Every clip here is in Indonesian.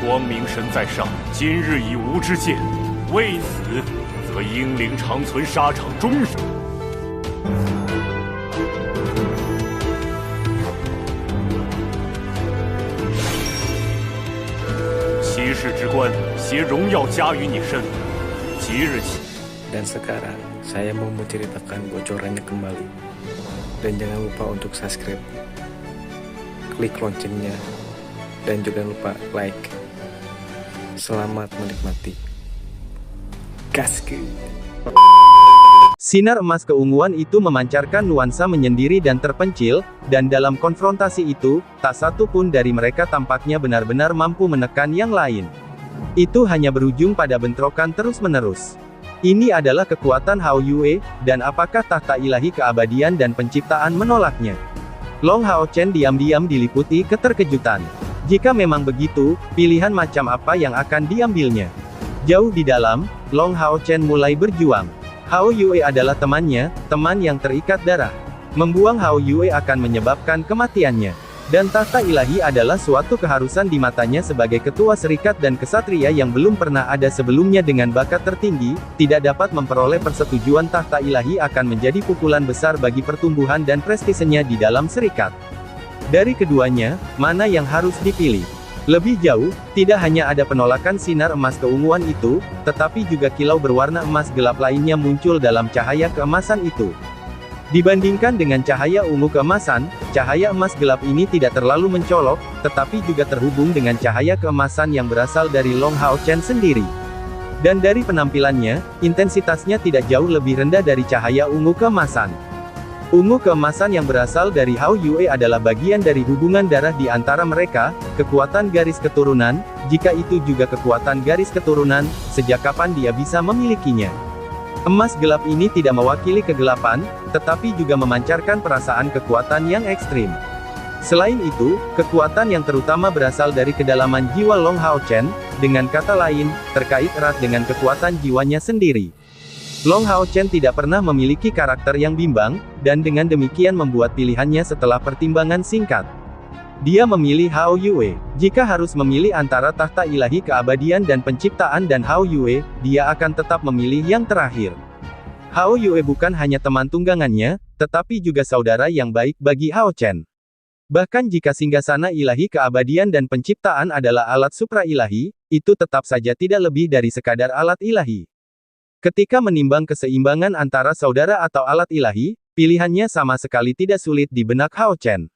光明神在上，今日已无之见，为此，则英灵长存沙场终生。骑士之冠，携荣耀加于你身。即日起。Dan sekarang, saya mau menceritakan bocorannya kembali. Dan jangan lupa untuk subscribe, klik loncengnya, dan juga lupa like. Selamat menikmati. Gaskeun. Sinar emas keunguan itu memancarkan nuansa menyendiri dan terpencil, dan dalam konfrontasi itu, tak satu pun dari mereka tampaknya benar-benar mampu menekan yang lain. Itu hanya berujung pada bentrokan terus-menerus. Ini adalah kekuatan Hao Yue, dan apakah tahta ilahi keabadian dan penciptaan menolaknya? Long Hao Chen diam-diam diliputi keterkejutan. Jika memang begitu, pilihan macam apa yang akan diambilnya? Jauh di dalam, Long Hao Chen mulai berjuang. Hao Yue adalah temannya, teman yang terikat darah. Membuang Hao Yue akan menyebabkan kematiannya. Dan tahta ilahi adalah suatu keharusan di matanya sebagai ketua serikat dan kesatria yang belum pernah ada sebelumnya dengan bakat tertinggi, tidak dapat memperoleh persetujuan tahta ilahi akan menjadi pukulan besar bagi pertumbuhan dan prestisenya di dalam serikat. Dari keduanya, mana yang harus dipilih? Lebih jauh, tidak hanya ada penolakan sinar emas keunguan itu, tetapi juga kilau berwarna emas gelap lainnya muncul dalam cahaya keemasan itu. Dibandingkan dengan cahaya ungu keemasan, cahaya emas gelap ini tidak terlalu mencolok, tetapi juga terhubung dengan cahaya keemasan yang berasal dari Long Hao Chen sendiri. Dan dari penampilannya, intensitasnya tidak jauh lebih rendah dari cahaya ungu keemasan. Ungu keemasan yang berasal dari Hao Yue adalah bagian dari hubungan darah di antara mereka, kekuatan garis keturunan, jika itu juga kekuatan garis keturunan, sejak kapan dia bisa memilikinya. Emas gelap ini tidak mewakili kegelapan, tetapi juga memancarkan perasaan kekuatan yang ekstrim. Selain itu, kekuatan yang terutama berasal dari kedalaman jiwa Long Hao Chen, dengan kata lain, terkait erat dengan kekuatan jiwanya sendiri. Long Hao Chen tidak pernah memiliki karakter yang bimbang, dan dengan demikian membuat pilihannya setelah pertimbangan singkat. Dia memilih Hao Yue. Jika harus memilih antara tahta ilahi keabadian dan penciptaan dan Hao Yue, dia akan tetap memilih yang terakhir. Hao Yue bukan hanya teman tunggangannya, tetapi juga saudara yang baik bagi Hao Chen. Bahkan jika singgasana ilahi keabadian dan penciptaan adalah alat supra ilahi, itu tetap saja tidak lebih dari sekadar alat ilahi. Ketika menimbang keseimbangan antara saudara atau alat ilahi, pilihannya sama sekali tidak sulit di benak Hao Chen.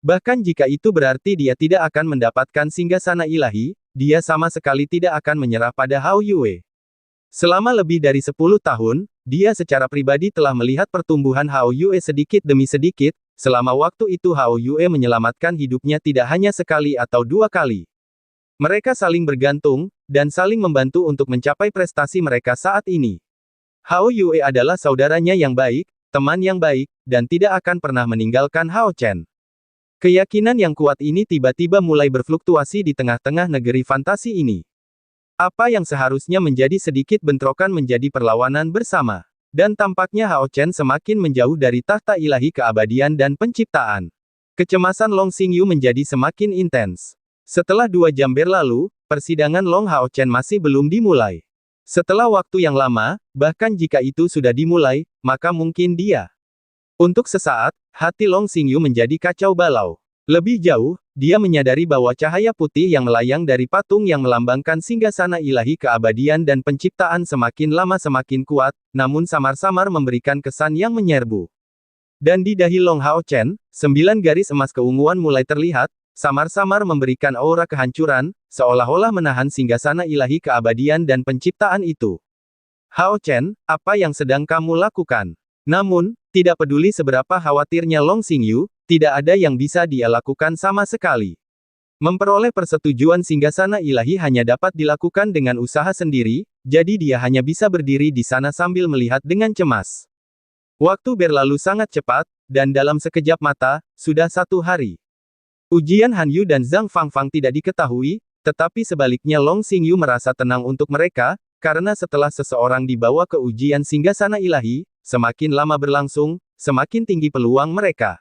Bahkan jika itu berarti dia tidak akan mendapatkan singgasana ilahi, dia sama sekali tidak akan menyerah pada Hao Yue. Selama lebih dari 10 tahun, dia secara pribadi telah melihat pertumbuhan Hao Yue sedikit demi sedikit, selama waktu itu Hao Yue menyelamatkan hidupnya tidak hanya sekali atau 2 kali. Mereka saling bergantung, dan saling membantu untuk mencapai prestasi mereka saat ini. Hao Yue adalah saudaranya yang baik, teman yang baik, dan tidak akan pernah meninggalkan Hao Chen. Keyakinan yang kuat ini tiba-tiba mulai berfluktuasi di tengah-tengah negeri fantasi ini. Apa yang seharusnya menjadi sedikit bentrokan menjadi perlawanan bersama. Dan tampaknya Hao Chen semakin menjauh dari tahta ilahi keabadian dan penciptaan. Kecemasan Long Xingyu menjadi semakin intens. Setelah 2 jam berlalu, persidangan Long Hao Chen masih belum dimulai. Setelah waktu yang lama, bahkan jika itu sudah dimulai, maka mungkin dia. Untuk sesaat, hati Long Xingyu menjadi kacau balau. Lebih jauh, dia menyadari bahwa cahaya putih yang melayang dari patung yang melambangkan singgasana ilahi keabadian dan penciptaan semakin lama semakin kuat, namun samar-samar memberikan kesan yang menyerbu. Dan di dahi Long Hao Chen, 9 garis emas keunguan mulai terlihat, samar-samar memberikan aura kehancuran, seolah-olah menahan singgasana ilahi keabadian dan penciptaan itu. Hao Chen, apa yang sedang kamu lakukan? Namun, tidak peduli seberapa khawatirnya Long Xingyu, tidak ada yang bisa dia lakukan sama sekali. Memperoleh persetujuan singgasana ilahi hanya dapat dilakukan dengan usaha sendiri, jadi dia hanya bisa berdiri di sana sambil melihat dengan cemas. Waktu berlalu sangat cepat, dan dalam sekejap mata, sudah 1 hari. Ujian Han Yu dan Zhang Fangfang tidak diketahui, tetapi sebaliknya Long Xingyu merasa tenang untuk mereka, karena setelah seseorang dibawa ke ujian singgasana ilahi, semakin lama berlangsung, semakin tinggi peluang mereka.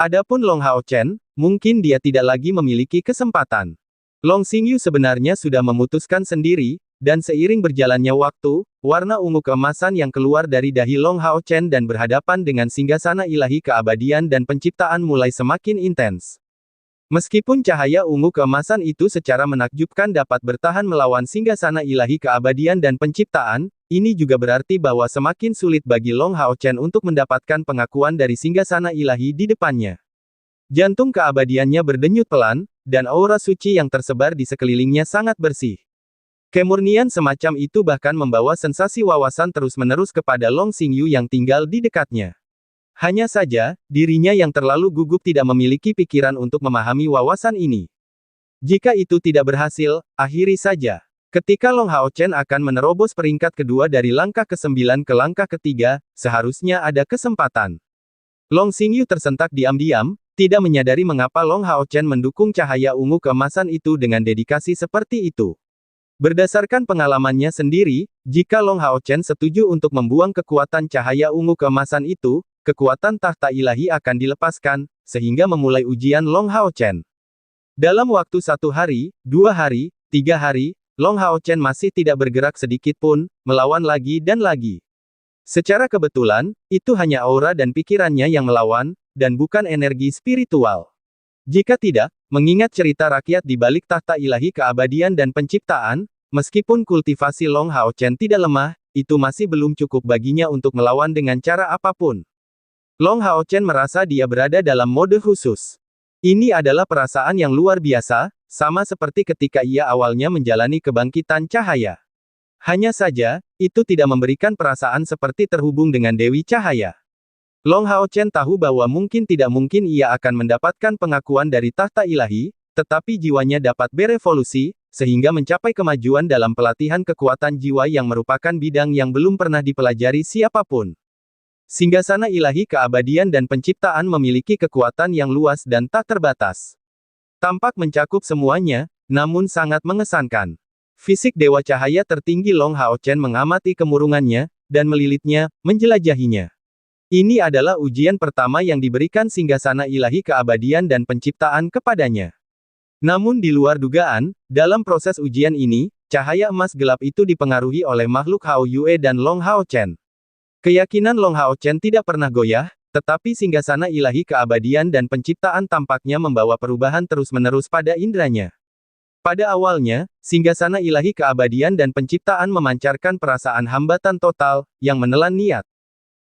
Adapun Long Hao Chen, mungkin dia tidak lagi memiliki kesempatan. Long Xingyu sebenarnya sudah memutuskan sendiri, dan seiring berjalannya waktu, warna ungu keemasan yang keluar dari dahi Long Hao Chen dan berhadapan dengan singgasana ilahi keabadian dan penciptaan mulai semakin intens. Meskipun cahaya ungu keemasan itu secara menakjubkan dapat bertahan melawan singgasana ilahi keabadian dan penciptaan, ini juga berarti bahwa semakin sulit bagi Long Hao Chen untuk mendapatkan pengakuan dari singgasana ilahi di depannya. Jantung keabadiannya berdenyut pelan, dan aura suci yang tersebar di sekelilingnya sangat bersih. Kemurnian semacam itu bahkan membawa sensasi wawasan terus-menerus kepada Long Xingyu yang tinggal di dekatnya. Hanya saja, dirinya yang terlalu gugup tidak memiliki pikiran untuk memahami wawasan ini. Jika itu tidak berhasil, akhiri saja. Ketika Long Hao Chen akan menerobos peringkat kedua dari langkah ke-9 ke langkah ketiga, seharusnya ada kesempatan. Long Xingyu tersentak diam-diam, tidak menyadari mengapa Long Hao Chen mendukung cahaya ungu keemasan itu dengan dedikasi seperti itu. Berdasarkan pengalamannya sendiri, jika Long Hao Chen setuju untuk membuang kekuatan cahaya ungu keemasan itu, kekuatan tahta ilahi akan dilepaskan, sehingga memulai ujian Long Hao Chen. Dalam waktu 1 hari, 2 hari, 3 hari, Long Hao Chen masih tidak bergerak sedikit pun, melawan lagi dan lagi. Secara kebetulan, itu hanya aura dan pikirannya yang melawan, dan bukan energi spiritual. Jika tidak, mengingat cerita rakyat di balik tahta ilahi keabadian dan penciptaan, meskipun kultivasi Long Hao Chen tidak lemah, itu masih belum cukup baginya untuk melawan dengan cara apapun. Long Hao Chen merasa dia berada dalam mode khusus. Ini adalah perasaan yang luar biasa, sama seperti ketika ia awalnya menjalani kebangkitan cahaya. Hanya saja, itu tidak memberikan perasaan seperti terhubung dengan Dewi Cahaya. Long Hao Chen tahu bahwa tidak mungkin ia akan mendapatkan pengakuan dari tahta ilahi, tetapi jiwanya dapat berevolusi, sehingga mencapai kemajuan dalam pelatihan kekuatan jiwa yang merupakan bidang yang belum pernah dipelajari siapapun. Singgasana ilahi keabadian dan penciptaan memiliki kekuatan yang luas dan tak terbatas. Tampak mencakup semuanya, namun sangat mengesankan. Fisik Dewa Cahaya tertinggi Long Hao Chen mengamati kemurungannya, dan melilitnya, menjelajahinya. Ini adalah ujian pertama yang diberikan singgasana ilahi keabadian dan penciptaan kepadanya. Namun di luar dugaan, dalam proses ujian ini, cahaya emas gelap itu dipengaruhi oleh makhluk Hao Yue dan Long Hao Chen. Keyakinan Long Hao Chen tidak pernah goyah, tetapi singgasana ilahi keabadian dan penciptaan tampaknya membawa perubahan terus-menerus pada indranya. Pada awalnya, singgasana ilahi keabadian dan penciptaan memancarkan perasaan hambatan total, yang menelan niat.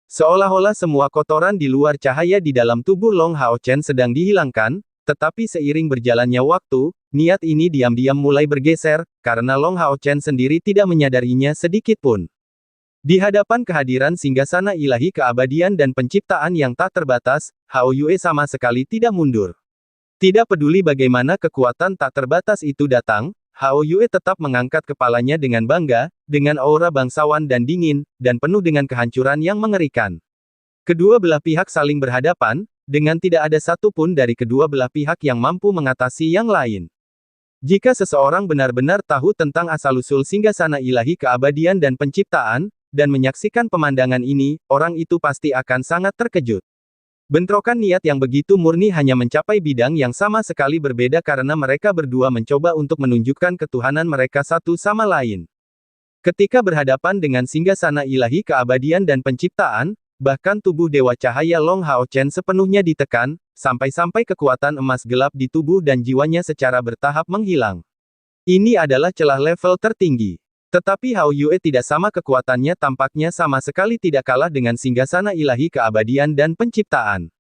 Seolah-olah semua kotoran di luar cahaya di dalam tubuh Long Hao Chen sedang dihilangkan, tetapi seiring berjalannya waktu, niat ini diam-diam mulai bergeser, karena Long Hao Chen sendiri tidak menyadarinya sedikit pun. Di hadapan kehadiran singgasana ilahi keabadian dan penciptaan yang tak terbatas, Hao Yue sama sekali tidak mundur. Tidak peduli bagaimana kekuatan tak terbatas itu datang, Hao Yue tetap mengangkat kepalanya dengan bangga, dengan aura bangsawan dan dingin, dan penuh dengan kehancuran yang mengerikan. Kedua belah pihak saling berhadapan, dengan tidak ada satu pun dari kedua belah pihak yang mampu mengatasi yang lain. Jika seseorang benar-benar tahu tentang asal-usul singgasana ilahi keabadian dan penciptaan, dan menyaksikan pemandangan ini, orang itu pasti akan sangat terkejut. Bentrokan niat yang begitu murni hanya mencapai bidang yang sama sekali berbeda karena mereka berdua mencoba untuk menunjukkan ketuhanan mereka satu sama lain. Ketika berhadapan dengan singgasana ilahi keabadian dan penciptaan, bahkan tubuh Dewa Cahaya Long Hao Chen sepenuhnya ditekan, sampai-sampai kekuatan emas gelap di tubuh dan jiwanya secara bertahap menghilang. Ini adalah celah level tertinggi. Tetapi Hao Yue tidak sama kekuatannya tampaknya sama sekali tidak kalah dengan singgasana ilahi keabadian dan penciptaan.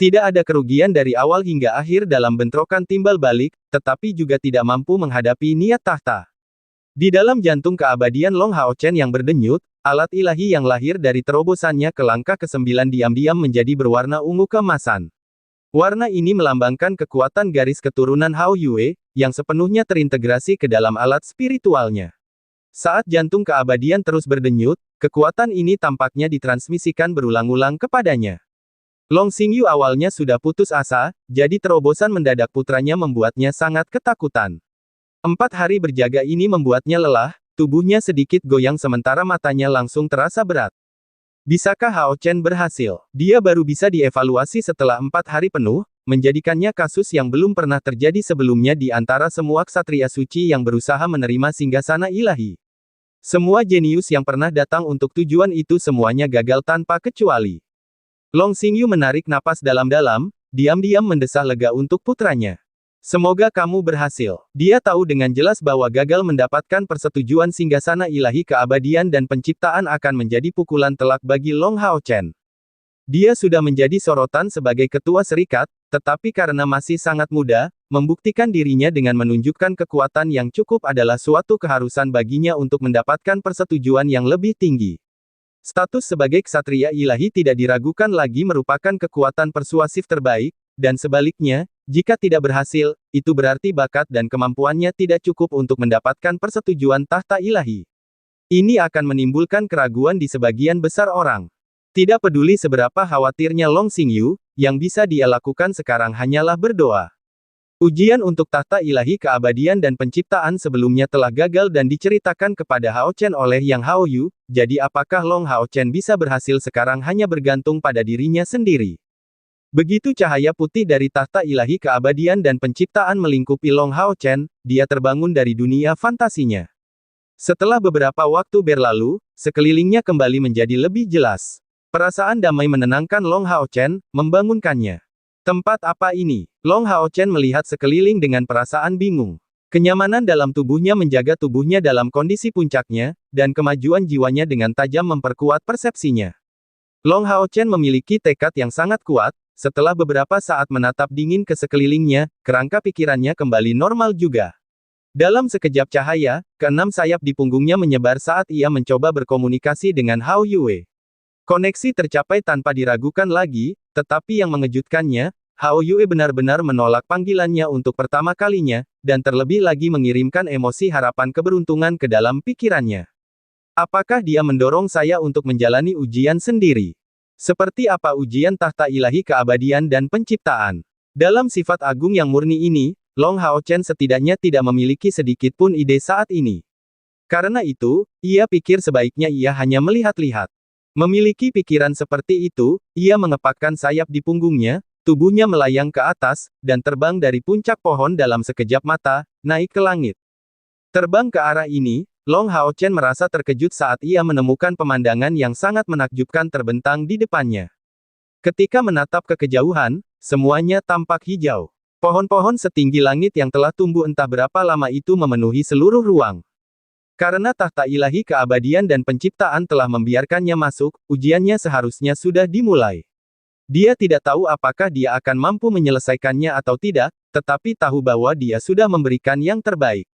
Tidak ada kerugian dari awal hingga akhir dalam bentrokan timbal balik, tetapi juga tidak mampu menghadapi niat tahta. Di dalam jantung keabadian Long Hao Chen yang berdenyut, alat ilahi yang lahir dari terobosannya ke langkah ke-9 diam-diam menjadi berwarna ungu keemasan. Warna ini melambangkan kekuatan garis keturunan Hao Yue, yang sepenuhnya terintegrasi ke dalam alat spiritualnya. Saat jantung keabadian terus berdenyut, kekuatan ini tampaknya ditransmisikan berulang-ulang kepadanya. Long Xingyu awalnya sudah putus asa, jadi terobosan mendadak putranya membuatnya sangat ketakutan. 4 hari berjaga ini membuatnya lelah, tubuhnya sedikit goyang sementara matanya langsung terasa berat. Bisakah Hao Chen berhasil? Dia baru bisa dievaluasi setelah 4 hari penuh, menjadikannya kasus yang belum pernah terjadi sebelumnya di antara semua ksatria suci yang berusaha menerima singgasana ilahi. Semua jenius yang pernah datang untuk tujuan itu semuanya gagal tanpa kecuali. Long Xingyu menarik napas dalam-dalam, diam-diam mendesah lega untuk putranya. Semoga kamu berhasil. Dia tahu dengan jelas bahwa gagal mendapatkan persetujuan singgasana ilahi keabadian dan penciptaan akan menjadi pukulan telak bagi Long Hao Chen. Dia sudah menjadi sorotan sebagai ketua serikat, tetapi karena masih sangat muda, membuktikan dirinya dengan menunjukkan kekuatan yang cukup adalah suatu keharusan baginya untuk mendapatkan persetujuan yang lebih tinggi. Status sebagai ksatria ilahi tidak diragukan lagi merupakan kekuatan persuasif terbaik, dan sebaliknya, jika tidak berhasil, itu berarti bakat dan kemampuannya tidak cukup untuk mendapatkan persetujuan tahta ilahi. Ini akan menimbulkan keraguan di sebagian besar orang. Tidak peduli seberapa khawatirnya Long Xingyu, yang bisa dia lakukan sekarang hanyalah berdoa. Ujian untuk tahta ilahi keabadian dan penciptaan sebelumnya telah gagal dan diceritakan kepada Hao Chen oleh Yang Hao Yu, jadi apakah Long Hao Chen bisa berhasil sekarang hanya bergantung pada dirinya sendiri. Begitu cahaya putih dari tahta ilahi keabadian dan penciptaan melingkupi Long Hao Chen, dia terbangun dari dunia fantasinya. Setelah beberapa waktu berlalu, sekelilingnya kembali menjadi lebih jelas. Perasaan damai menenangkan Long Hao Chen, membangunkannya. Tempat apa ini? Long Hao Chen melihat sekeliling dengan perasaan bingung. Kenyamanan dalam tubuhnya menjaga tubuhnya dalam kondisi puncaknya, dan kemajuan jiwanya dengan tajam memperkuat persepsinya. Long Hao Chen memiliki tekad yang sangat kuat. Setelah beberapa saat menatap dingin ke sekelilingnya, kerangka pikirannya kembali normal juga. Dalam sekejap cahaya, keenam sayap di punggungnya menyebar saat ia mencoba berkomunikasi dengan Hao Yue. Koneksi tercapai tanpa diragukan lagi, tetapi yang mengejutkannya, Hao Yue benar-benar menolak panggilannya untuk pertama kalinya, dan terlebih lagi mengirimkan emosi harapan keberuntungan ke dalam pikirannya. Apakah dia mendorong saya untuk menjalani ujian sendiri? Seperti apa ujian tahta ilahi keabadian dan penciptaan? Dalam sifat agung yang murni ini, Long Hao Chen setidaknya tidak memiliki sedikit pun ide saat ini. Karena itu, ia pikir sebaiknya ia hanya melihat-lihat. Memiliki pikiran seperti itu, ia mengepakkan sayap di punggungnya, tubuhnya melayang ke atas, dan terbang dari puncak pohon dalam sekejap mata, naik ke langit. Terbang ke arah ini, Long Hao Chen merasa terkejut saat ia menemukan pemandangan yang sangat menakjubkan terbentang di depannya. Ketika menatap ke kejauhan, semuanya tampak hijau. Pohon-pohon setinggi langit yang telah tumbuh entah berapa lama itu memenuhi seluruh ruang. Karena tahta ilahi keabadian dan penciptaan telah membiarkannya masuk, ujiannya seharusnya sudah dimulai. Dia tidak tahu apakah dia akan mampu menyelesaikannya atau tidak, tetapi tahu bahwa dia sudah memberikan yang terbaik.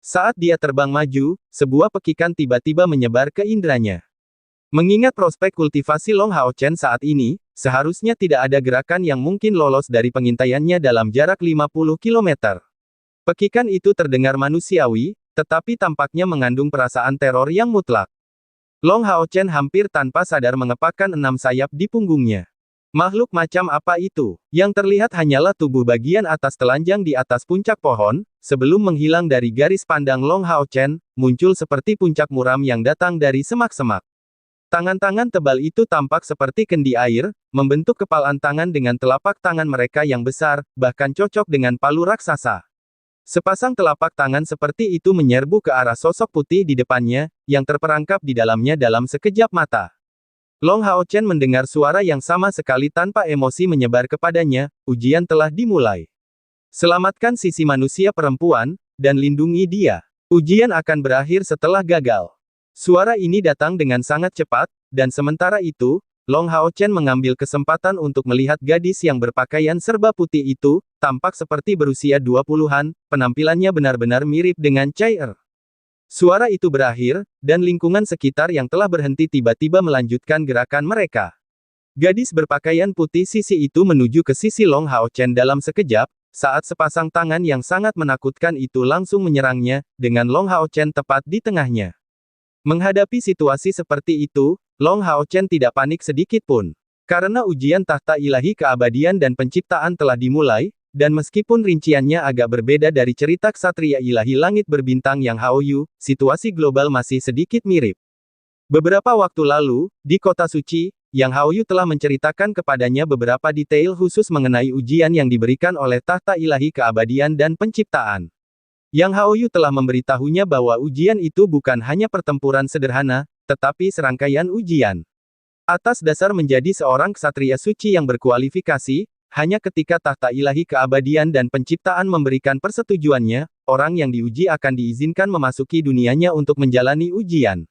Saat dia terbang maju, sebuah pekikan tiba-tiba menyebar ke indranya. Mengingat prospek kultivasi Long Hao Chen saat ini, seharusnya tidak ada gerakan yang mungkin lolos dari pengintaiannya dalam jarak 50 km. Pekikan itu terdengar manusiawi, tetapi tampaknya mengandung perasaan teror yang mutlak. Long Hao Chen hampir tanpa sadar mengepakkan 6 sayap di punggungnya. Makhluk macam apa itu? Yang terlihat hanyalah tubuh bagian atas telanjang di atas puncak pohon, sebelum menghilang dari garis pandang Long Hao Chen, muncul seperti puncak muram yang datang dari semak-semak. Tangan-tangan tebal itu tampak seperti kendi air, membentuk kepalan tangan dengan telapak tangan mereka yang besar, bahkan cocok dengan palu raksasa. Sepasang telapak tangan seperti itu menyerbu ke arah sosok putih di depannya, yang terperangkap di dalamnya dalam sekejap mata. Long Hao Chen mendengar suara yang sama sekali tanpa emosi menyebar kepadanya, ujian telah dimulai. Selamatkan sisi manusia perempuan, dan lindungi dia. Ujian akan berakhir setelah gagal. Suara ini datang dengan sangat cepat, dan sementara itu, Long Hao Chen mengambil kesempatan untuk melihat gadis yang berpakaian serba putih itu, tampak seperti berusia 20-an, penampilannya benar-benar mirip dengan Chai Er. Suara itu berakhir, dan lingkungan sekitar yang telah berhenti tiba-tiba melanjutkan gerakan mereka. Gadis berpakaian putih sisi itu menuju ke sisi Long Hao Chen dalam sekejap, saat sepasang tangan yang sangat menakutkan itu langsung menyerangnya, dengan Long Hao Chen tepat di tengahnya. Menghadapi situasi seperti itu, Long Hao Chen tidak panik sedikit pun. Karena ujian tahta ilahi keabadian dan penciptaan telah dimulai, dan meskipun rinciannya agak berbeda dari cerita ksatria ilahi langit berbintang yang Hao Yu, situasi global masih sedikit mirip. Beberapa waktu lalu, di kota suci, Yang Haoyu telah menceritakan kepadanya beberapa detail khusus mengenai ujian yang diberikan oleh tahta ilahi keabadian dan penciptaan. Yang Haoyu telah memberitahunya bahwa ujian itu bukan hanya pertempuran sederhana, tetapi serangkaian ujian. Atas dasar menjadi seorang ksatria suci yang berkualifikasi, hanya ketika tahta ilahi keabadian dan penciptaan memberikan persetujuannya, orang yang diuji akan diizinkan memasuki dunianya untuk menjalani ujian.